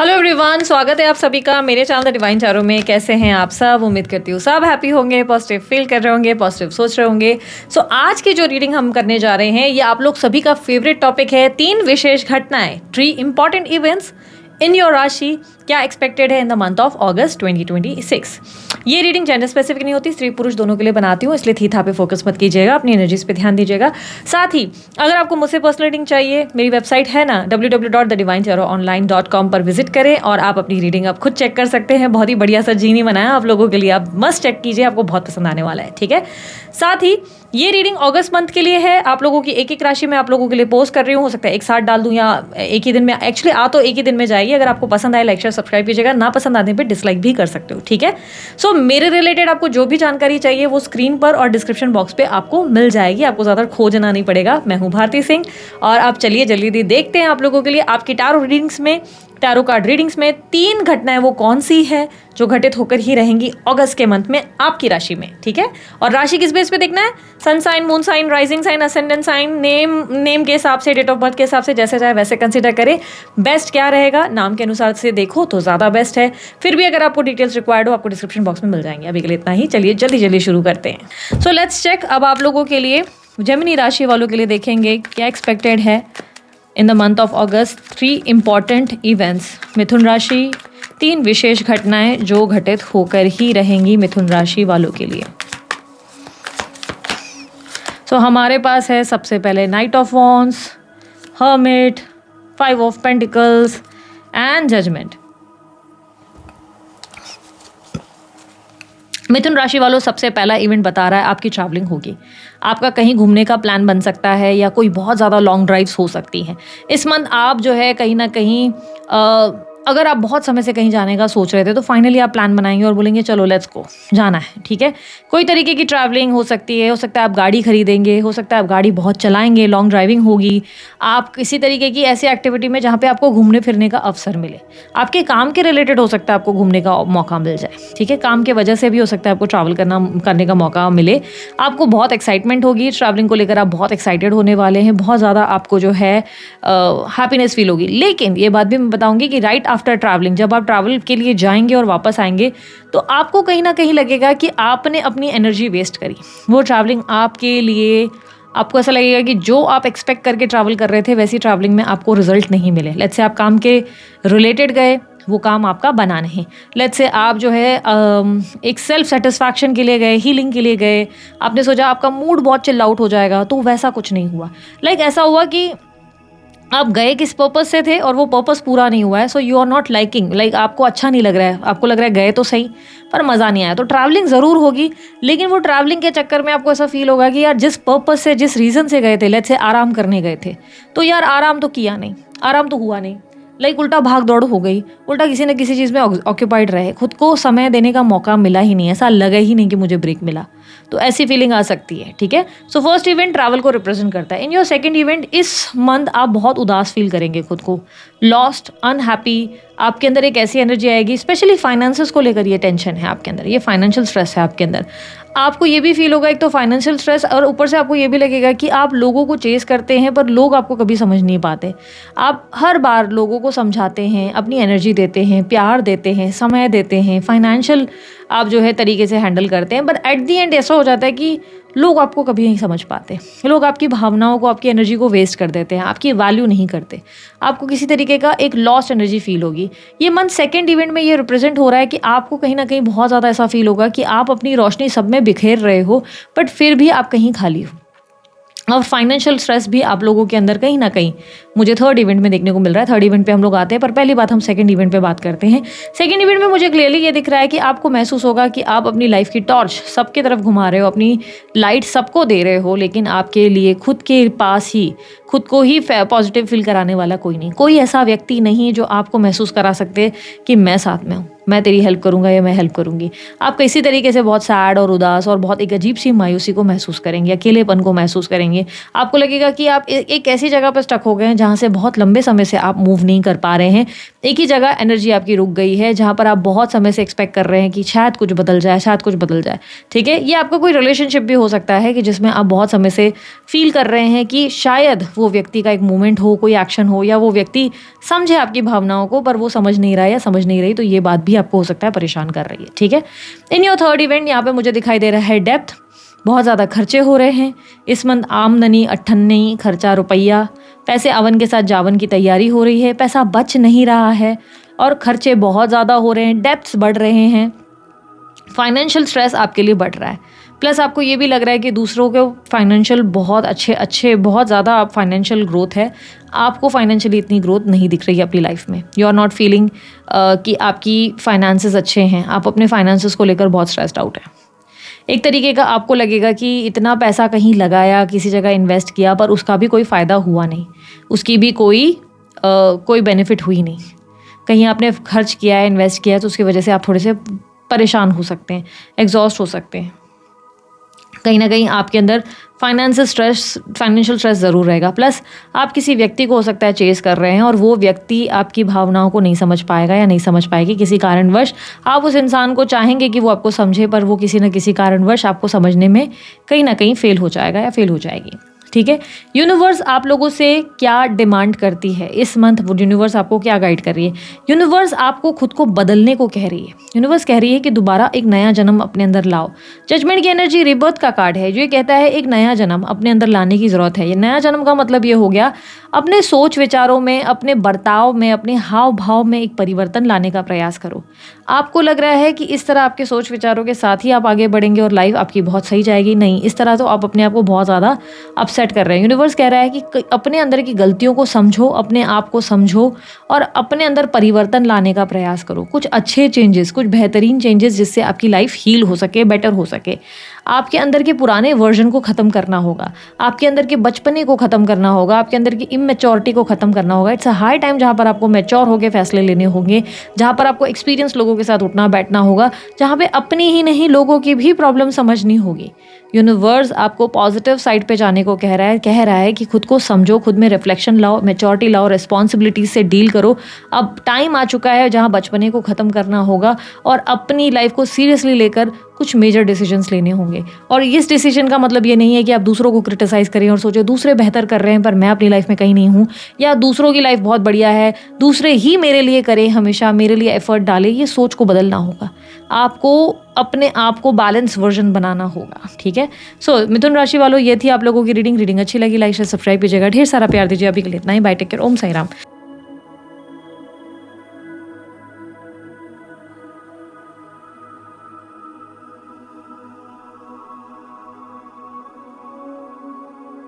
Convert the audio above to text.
Hello everyone, स्वागत है आप सभी का मेरे चैनल द डिवाइन टैरो में। कैसे हैं आप सब? उम्मीद करती हूँ सब हैप्पी होंगे, पॉजिटिव फील कर रहे होंगे, पॉजिटिव सोच रहे होंगे। सो आज की जो रीडिंग हम करने जा रहे हैं ये आप लोग सभी का फेवरेट टॉपिक है, 3 विशेष घटनाएं, 3 इंपॉर्टेंट इवेंट्स इन योर राशि क्या एक्सपेक्टेड है इन द मंथ ऑफ अगस्त 2026। ये रीडिंग जेंडर स्पेसिफिक नहीं होती, स्त्री पुरुष दोनों के लिए बनाती हूँ, इसलिए थीथा पे फोकस मत कीजिएगा, अपनी एनर्जीज पे ध्यान दीजिएगा। साथ ही अगर आपको मुझसे पर्सनल रीडिंग चाहिए, मेरी वेबसाइट है ना www.thedivinetarot.online.com पर विजिट करें और आप अपनी रीडिंग आप खुद चेक कर सकते हैं। बहुत ही बढ़िया सा जीनी बनाया आप लोगों के लिए, आप मस्ट चेक कीजिए, आपको बहुत पसंद आने वाला है। ठीक है, साथ ही ये रीडिंग अगस्त मंथ के लिए है। आप लोगों की एक एक राशि में आप लोगों के लिए पोस्ट कर रही हूँ, हो सकता है एक साथ डाल दूँ या एक ही दिन में, एक्चुअली आ तो एक ही दिन में जाएगी। अगर आपको पसंद आए लाइक शेयर सब्सक्राइब कीजिएगा, ना पसंद आने पे डिसलाइक भी कर सकते हो। ठीक है, सो मेरे रिलेटेड आपको जो भी जानकारी चाहिए वो स्क्रीन पर और डिस्क्रिप्शन बॉक्स पे आपको मिल जाएगी, आपको ज़्यादा खोजना नहीं पड़ेगा। मैं हूँ भारती सिंह और आप चलिए जल्दी देखते हैं आप लोगों के लिए आपकी टैरो कार्ड रीडिंग्स में 3 घटनाएं वो कौन सी है जो घटित होकर ही रहेंगी अगस्त के मंथ में आपकी राशि में। ठीक है, और राशि किस बेस पे देखना है? Sun sign, moon sign, rising sign, ascendant sign, name के हिसाब से, डेट ऑफ बर्थ के हिसाब से, जैसे चाहे वैसे कंसिडर करें। बेस्ट क्या रहेगा, नाम के अनुसार से देखो तो ज़्यादा बेस्ट है। फिर भी अगर आपको डिटेल्स रिक्वायर्ड हो आपको डिस्क्रिप्शन बॉक्स में मिल जाएंगे। अभी के लिए इतना ही, चलिए जल्दी शुरू करते हैं। So let's check. अब आप लोगों के लिए जेमिनी राशि वालों के लिए देखेंगे क्या एक्सपेक्टेड है in the month of August. 3 important events, Mithun राशि, 3 विशेष घटनाएं जो घटित होकर ही रहेंगी मिथुन राशि वालों के लिए। सो हमारे पास है सबसे पहले knight of wands, hermit, 5 of pentacles and judgement. Mithun राशि वालों, सबसे पहला इवेंट बता रहा है आपकी ट्रैवलिंग होगी। आपका कहीं घूमने का प्लान बन सकता है या कोई बहुत ज़्यादा लॉन्ग ड्राइव्स हो सकती हैं इस मंथ। आप जो है कहीं ना कहीं अगर आप बहुत समय से कहीं जाने का सोच रहे थे तो फाइनली आप प्लान बनाएंगे और बोलेंगे चलो लेट्स गो, जाना है। ठीक है, कोई तरीके की ट्रैवलिंग हो सकती है, हो सकता है आप गाड़ी खरीदेंगे, हो सकता है आप गाड़ी बहुत चलाएंगे, लॉन्ग ड्राइविंग होगी। आप किसी तरीके की ऐसी एक्टिविटी में जहाँ पे आपको घूमने फिरने का अवसर मिले, आपके काम के रिलेटेड हो सकता है आपको घूमने का मौका मिल जाए। ठीक है, काम के वजह से भी हो सकता है आपको ट्रैवल करने का मौका मिले। आपको बहुत एक्साइटमेंट होगी ट्रैवलिंग को लेकर, आप बहुत एक्साइटेड होने वाले हैं, बहुत ज़्यादा आपको जो है हैप्पीनेस फील होगी। लेकिन ये बात भी मैं बताऊंगी कि राइट आफ्टर ट्रैवलिंग, जब आप ट्रैवल के लिए जाएंगे और वापस आएंगे तो आपको कहीं ना कहीं लगेगा कि आपने अपनी एनर्जी वेस्ट करी। वो ट्रैवलिंग आपके लिए, आपको ऐसा लगेगा कि जो आप एक्सपेक्ट करके ट्रैवल कर रहे थे वैसी ट्रैवलिंग में आपको रिजल्ट नहीं मिले। लेट्स से आप काम के रिलेटेड गए, वो काम आपका बना नहीं। लेट्स से आप जो है एक सेल्फ सेटिस्फैक्शन के लिए गए, हीलिंग के लिए गए, आपने सोचा आपका मूड बहुत चिल आउट हो जाएगा, तो वैसा कुछ नहीं हुआ। ऐसा हुआ कि आप गए किस पर्पस से थे और वो पर्पस पूरा नहीं हुआ है। So you are not liking, आपको अच्छा नहीं लग रहा है, आपको लग रहा है गए तो सही पर मज़ा नहीं आया। तो ट्रैवलिंग ज़रूर होगी, लेकिन वो ट्रैवलिंग के चक्कर में आपको ऐसा फील होगा कि यार जिस पर्पस से, जिस रीज़न से गए थे, लेट्स से आराम करने गए थे, तो यार आराम तो किया नहीं, आराम तो हुआ नहीं। उल्टा भाग दौड़ हो गई, उल्टा किसी न किसी चीज़ में ऑक्यूपाइड रहे, खुद को समय देने का मौका मिला ही नहीं, ऐसा लगा ही नहीं कि मुझे ब्रेक मिला। तो ऐसी फीलिंग आ सकती है। ठीक है, सो फर्स्ट इवेंट ट्रैवल को रिप्रेजेंट करता है। इन योर सेकंड इवेंट, इस मंथ आप बहुत उदास फील करेंगे, खुद को लॉस्ट, अनहैप्पी। आपके अंदर एक ऐसी एनर्जी आएगी, स्पेशली फाइनेंसेस को लेकर ये टेंशन है आपके अंदर, ये फाइनेंशियल स्ट्रेस है आपके अंदर। आपको ये भी फील होगा, एक तो फाइनेंशियल स्ट्रेस और ऊपर से आपको ये भी लगेगा कि आप लोगों को चेस करते हैं पर लोग आपको कभी समझ नहीं पाते। आप हर बार लोगों को समझाते हैं, अपनी एनर्जी देते हैं, प्यार देते हैं, समय देते हैं, फाइनेंशियल आप जो है तरीके से हैंडल करते हैं, बट एट दी एंड ऐसा हो जाता है कि लोग आपको कभी नहीं समझ पाते। लोग आपकी भावनाओं को, आपकी एनर्जी को वेस्ट कर देते हैं, आपकी वैल्यू नहीं करते। आपको किसी तरीके का एक लॉस्ट एनर्जी फील होगी। ये मंथ सेकंड इवेंट में ये रिप्रेजेंट हो रहा है कि आपको कहीं ना कहीं बहुत ज़्यादा ऐसा फील होगा कि आप अपनी रोशनी सब में बिखेर रहे हो बट फिर भी आप कहीं खाली हो। और फाइनेंशियल स्ट्रेस भी आप लोगों के अंदर कहीं ना कहीं मुझे थर्ड इवेंट में देखने को मिल रहा है। थर्ड इवेंट पे हम लोग आते हैं, पर पहली बात हम सेकंड इवेंट पे बात करते हैं। सेकंड इवेंट में मुझे क्लियरली ये दिख रहा है कि आपको महसूस होगा कि आप अपनी लाइफ की टॉर्च सबके तरफ घुमा रहे हो, अपनी लाइट सबको दे रहे हो, लेकिन आपके लिए खुद के पास ही, खुद को ही पॉजिटिव फील कराने वाला कोई नहीं, कोई ऐसा व्यक्ति नहीं जो आपको महसूस करा सकते कि मैं साथ में हूँ, मैं तेरी हेल्प करूंगा या मैं हेल्प करूंगी। आप किसी तरीके से बहुत सैड और उदास और बहुत एक अजीब सी मायूसी को महसूस करेंगे, अकेलेपन को महसूस करेंगे। आपको लगेगा कि आप एक ऐसी जगह पर स्टक हो गए हैं जहाँ से बहुत लंबे समय से आप मूव नहीं कर पा रहे हैं। एक ही जगह एनर्जी आपकी रुक गई है, जहाँ पर आप बहुत समय से एक्सपेक्ट कर रहे हैं कि शायद कुछ बदल जाए, शायद कुछ बदल जाए। ठीक है, ये आपका कोई रिलेशनशिप भी हो सकता है कि जिसमें आप बहुत समय से फील कर रहे हैं कि शायद वो व्यक्ति का एक मूवमेंट हो, कोई एक्शन हो, या वो व्यक्ति समझे आपकी भावनाओं को, पर वो समझ नहीं रहा है या समझ नहीं रही। तो ये बात भी आपको हो सकता है परेशान कर रही है। ठीक है, इन योर थर्ड इवेंट यहाँ पे मुझे दिखाई दे रहा है डेप्थ। बहुत ज़्यादा खर्चे हो रहे हैं इस मंथ। आमदनी अट्ठन्नी, खर्चा रुपया, पैसे आवन के साथ जावन की तैयारी हो रही है। पैसा बच नहीं रहा है और खर्चे बहुत ज़्यादा हो रहे हैं, डेप्थ्स बढ़ रहे हैं, फाइनेंशियल स्ट्रेस आपके लिए बढ़ रहा है। प्लस आपको ये भी लग रहा है कि दूसरों के फाइनेंशियल बहुत अच्छे बहुत ज़्यादा आप फाइनेंशियल ग्रोथ है, आपको फाइनेंशियली इतनी ग्रोथ नहीं दिख रही है अपनी लाइफ में। यू आर नॉट फीलिंग कि आपकी फाइनेंसेस अच्छे हैं, आप अपने फाइनेंसेस को लेकर बहुत स्ट्रेस्ड आउट है। एक तरीके का आपको लगेगा कि इतना पैसा कहीं लगाया, किसी जगह इन्वेस्ट किया, पर उसका भी कोई फ़ायदा हुआ नहीं, उसकी भी कोई बेनिफिट हुई नहीं। कहीं आपने खर्च किया है, इन्वेस्ट किया है, तो उसकी वजह से आप थोड़े से परेशान हो सकते हैं, एग्जॉस्ट हो सकते हैं। कहीं ना कहीं आपके अंदर फाइनेंशियल स्ट्रेस ज़रूर रहेगा। प्लस आप किसी व्यक्ति को हो सकता है चेस कर रहे हैं और वो व्यक्ति आपकी भावनाओं को नहीं समझ पाएगा या नहीं समझ पाएगी। किसी कारणवश आप उस इंसान को चाहेंगे कि वो आपको समझे, पर वो किसी न किसी कारणवश आपको समझने में कहीं ना कहीं फेल हो जाएगा या फेल हो जाएगी। ठीक है, यूनिवर्स आप लोगों से क्या डिमांड करती है इस मंथ? वो यूनिवर्स आपको क्या गाइड कर रही है? यूनिवर्स आपको खुद को बदलने को कह रही है। यूनिवर्स कह रही है कि दोबारा एक नया जन्म अपने अंदर लाओ। जजमेंट की एनर्जी रिबर्थ का कार्ड है, जो ये कहता है एक नया जन्म अपने अंदर लाने की ज़रूरत है। ये नया जन्म का मतलब ये हो गया अपने सोच विचारों में, अपने बर्ताव में, अपने हाव भाव में एक परिवर्तन लाने का प्रयास करो। आपको लग रहा है कि इस तरह आपके सोच विचारों के साथ ही आप आगे बढ़ेंगे और लाइफ आपकी बहुत सही जाएगी। नहीं, इस तरह तो आप अपने आप को बहुत ज़्यादा अपसेट कर रहे हैं। यूनिवर्स कह रहा है कि अपने अंदर की गलतियों को समझो, अपने आप को समझो और अपने अंदर परिवर्तन लाने का प्रयास करो। कुछ अच्छे चेंजेस, कुछ बेहतरीन चेंजेस, जिससे आपकी लाइफ हील हो सके, बेटर हो सके। आपके अंदर के पुराने वर्जन को ख़त्म करना होगा, आपके अंदर के बचपने को ख़त्म करना होगा, आपके अंदर की इमेच्योरिटी को ख़त्म करना होगा। इट्स अ हाई टाइम जहाँ पर आपको मैच्योर होकर फैसले लेने होंगे, जहाँ पर आपको एक्सपीरियंस लोगों के साथ उठना बैठना होगा, जहाँ पे अपनी ही नहीं लोगों की भी प्रॉब्लम समझनी होगी। यूनिवर्स आपको पॉजिटिव साइड पे जाने को कह रहा है कि खुद को समझो, खुद में रिफ्लेक्शन लाओ, मैच्योरिटी लाओ, रिस्पॉन्सिबिलिटीज से डील करो। अब टाइम आ चुका है जहाँ बचपने को ख़त्म करना होगा और अपनी लाइफ को सीरियसली लेकर कुछ मेजर डिसीजंस लेने होंगे। और इस डिसीजन का मतलब ये नहीं है कि आप दूसरों को क्रिटिसाइज़ करें और सोचें दूसरे बेहतर कर रहे हैं पर मैं अपनी लाइफ में कहीं नहीं हूँ, या दूसरों की लाइफ बहुत बढ़िया है, दूसरे ही मेरे लिए करें, हमेशा मेरे लिए एफर्ट डालें। ये सोच को बदलना होगा, आपको अपने आप को बैलेंस वर्जन बनाना होगा। ठीक है, सो मिथुन राशि वालों, ये थी आप लोगों की रीडिंग अच्छी लगी लाइक शेयर सब्सक्राइब कीजिएगा, ढेर सारा प्यार दीजिए। अभी के लिए इतना ही, बाय, टेक केयर, ओम साई राम।